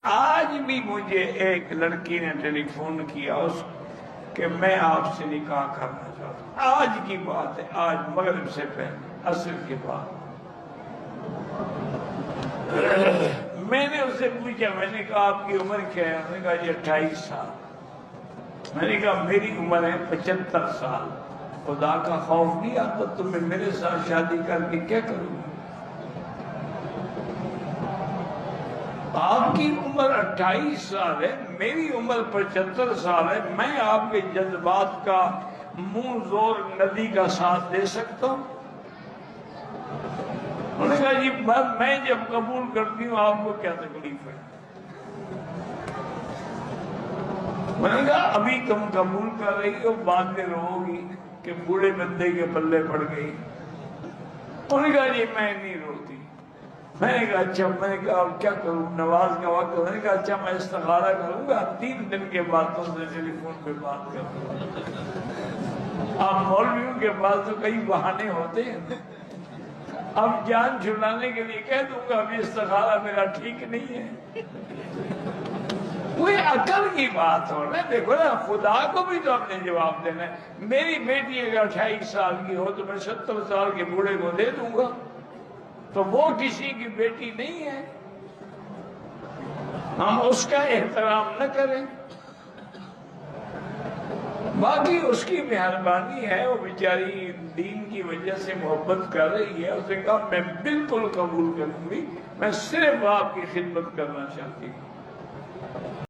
آج بھی مجھے ایک لڑکی نے ٹیلی فون کیا اس کہ میں آپ سے نکاح کرنا چاہتا ہوں. آج کی بات ہے، آج مغرب سے پہلے عصر کے بعد. میں نے اس سے پوچھا، میں نے کہا آپ کی عمر کیا ہے؟ انہوں نے کہا جی 28 سال. میں نے کہا میری عمر ہے 75 سال. خدا کا خوف نہیں آتا تمہیں میرے ساتھ شادی کر کے کیا کروں گی؟ آپ کی عمر 28 سال ہے، میری عمر 75 سال ہے. میں آپ کے جذبات کا منہ زور ندی کا ساتھ دے سکتا ہوں؟ انہوں نے کہا جی میں جب قبول کرتی ہوں آپ کو کیا تکلیف ہے؟ میں نے کہا ابھی تم قبول کر رہی ہو، بعد میں رہو گی کہ بوڑھے بندے کے پلے پڑ گئی. انہوں نے کہا جی میں نہیں روتی. میں نے کہا اچھا. میں نے کہا کیا کروں، نماز کا وقت. میں نے کہا اچھا میں استخارہ کروں گا، 3 دن کے بعد تم سے ٹیلی فون پہ بات کروں گا. آپ مولویوں کے پاس تو کئی بہانے ہوتے ہیں. اب جان چھڑانے کے لیے کہہ دوں گا ابھی استخارہ میرا ٹھیک نہیں ہے. کوئی عقل کی بات ہو نا. دیکھو نا، خدا کو بھی تو اپنے جواب دینا ہے. میری بیٹی اگر 28 سال کی ہو تو میں 70 سال کے بوڑھے کو دے دوں گا، تو وہ کسی کی بیٹی نہیں ہے. ہم اس کا احترام نہ کریں. باقی اس کی مہربانی ہے، وہ بیچاری دین کی وجہ سے محبت کر رہی ہے. اس نے کہا میں بالکل قبول کروں گی، میں صرف آپ کی خدمت کرنا چاہتی ہوں.